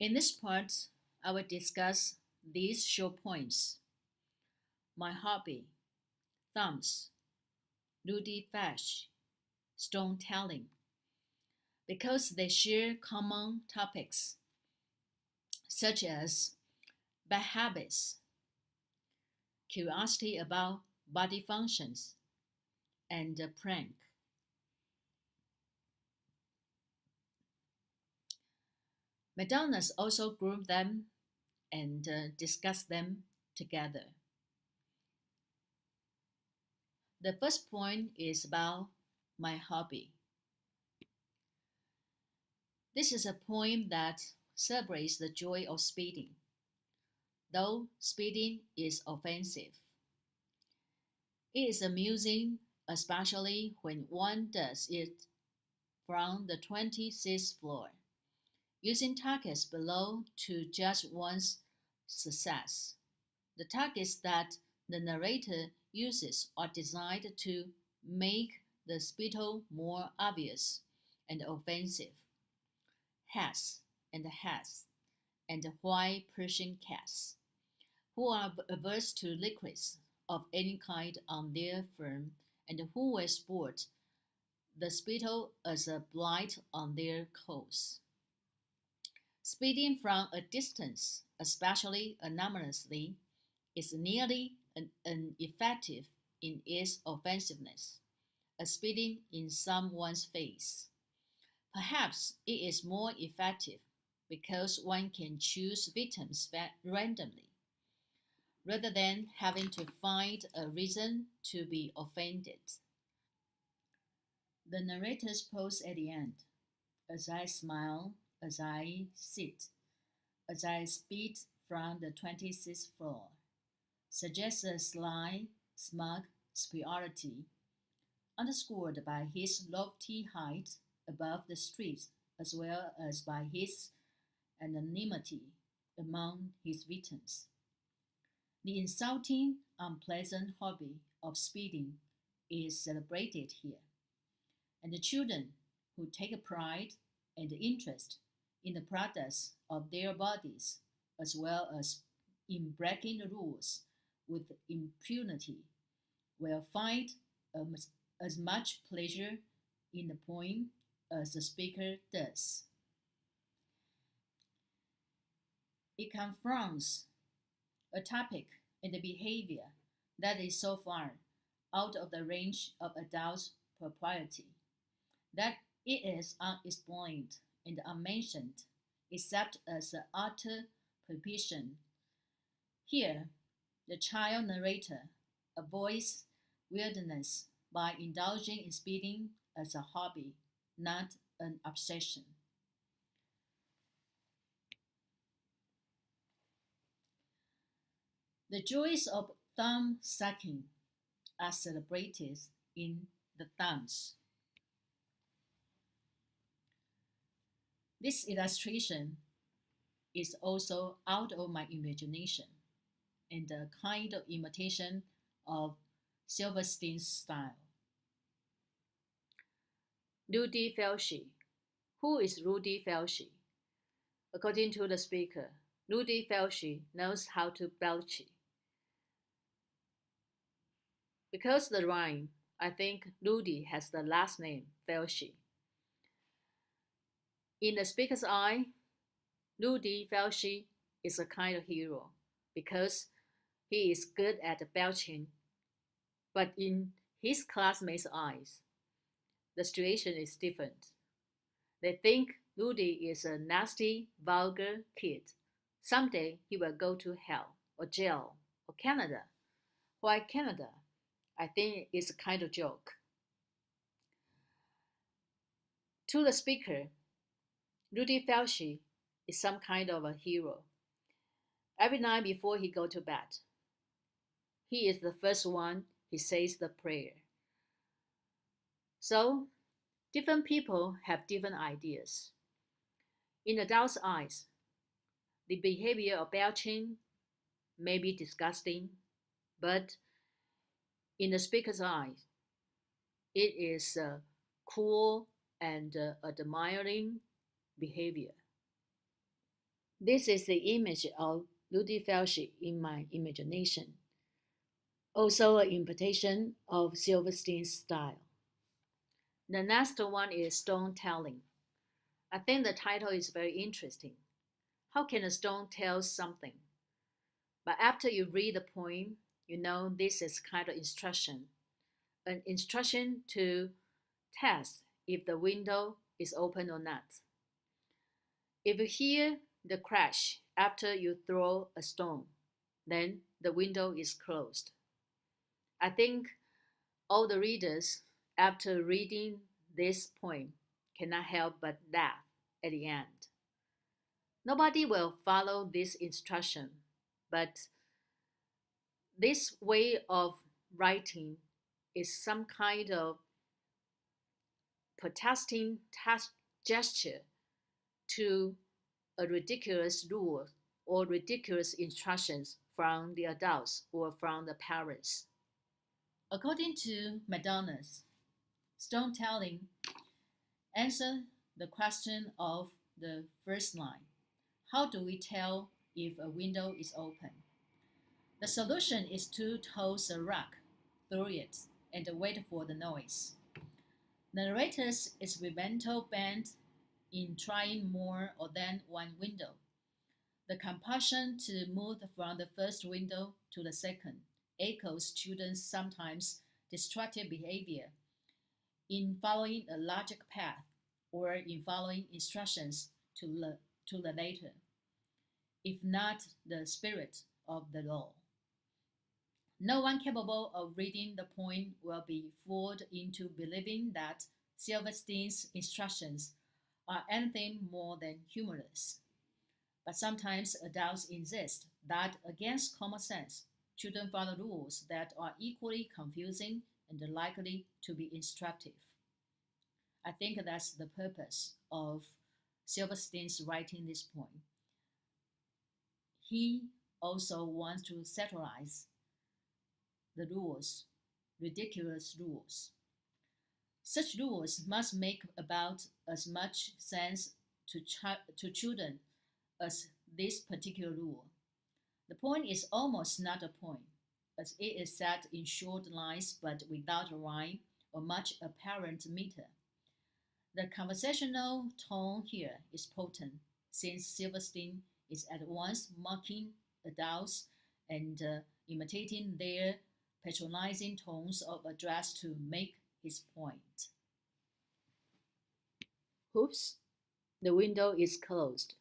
In this part, I will discuss these short points: my hobby, thumbs, Rudy Fash, storytelling, because they share common topics such as bad habits, curiosity about body functions, and a prank. McDonald's also grouped them and discussed them together. The first point is about my hobby. This is a poem that celebrates the joy of speeding, though speeding is offensive. It is amusing, especially when one does it from the 26th floor, using targets below to judge one's success. The targets that the narrator uses are designed to make the spittle more obvious and offensive. Hats and white Persian cats, who are averse to liquids of any kind on their fur and who will sport the spittle as a blight on their coats. Speeding from a distance, especially anonymously, is nearly ineffective in its offensiveness as spitting in someone's face. Perhaps it is more effective because one can choose victims randomly, rather than having to find a reason to be offended. The narrator's pose at the end: as I smile, as I sit, as I speed from the 26th floor, suggests a sly, smug superiority, underscored by his lofty height above the street as well as by his anonymity among his victims. The insulting, unpleasant hobby of speeding is celebrated here, and the children who take a pride and interest in the products of their bodies, as well as in breaking the rules with impunity, will find as much pleasure in the poem as the speaker does. It confronts a topic and a behavior that is so far out of the range of adult propriety that it is unexplained and unmentioned except as an utter prohibition. Here, the child narrator avoids weirdness by indulging in speeding as a hobby, not an obsession. The joys of thumb sucking are celebrated in the thumbs. This illustration is also out of my imagination and a kind of imitation of Silverstein's style. Rudy Felshi. Who is Rudy Felshi? According to the speaker, Rudy Felshi knows how to belch. Because the rhyme, I think Rudy has the last name Felshi. In the speaker's eye, Rudy Felshi is a kind of hero because he is good at belching, but in his classmates' eyes, the situation is different. They think Rudy is a nasty, vulgar kid. Someday he will go to hell, or jail, or Canada. Why Canada? I think it's a kind of joke. To the speaker, Rudy Felshi is some kind of a hero. Every night before he goes to bed, he is the first one he says the prayer. So, different people have different ideas. In adults' eyes, the behavior of belching may be disgusting, but in the speaker's eyes, it is a cool and admiring behavior. This is the image of Ludifelshi in my imagination, also an interpretation of Silverstein's style. The next one is stone telling. I think the title is very interesting. How can a stone tell something? But after you read the poem, you know this is kind of instruction. An instruction to test if the window is open or not. If you hear the crash after you throw a stone, then the window is closed. I think all the readers, after reading this poem, cannot help but laugh at the end. Nobody will follow this instruction, but this way of writing is some kind of protesting gesture to a ridiculous rule or ridiculous instructions from the adults or from the parents. According to McDonald's, stone telling answer the question of the first line. How do we tell if a window is open? The solution is to toss a rock through it and wait for the noise. The narrator's experimental bent in trying more than one window. The compulsion to move from the first window to the second echoes children's sometimes destructive behavior in following a logic path or in following instructions to the later, if not the spirit of the law. No one capable of reading the poem will be fooled into believing that Silverstein's instructions are anything more than humorous. But sometimes adults insist that against common sense, children follow rules that are equally confusing and likely to be instructive. I think that's the purpose of Silverstein's writing this poem. He also wants to satirize the rules, ridiculous rules. Such rules must make about as much sense to children as this particular rule. The poem is almost not a poem, as it is set in short lines but without a rhyme or much apparent meter. The conversational tone here is potent, since Silverstein is at once mocking adults and imitating their patronizing tones of address to make his point. Oops, the window is closed.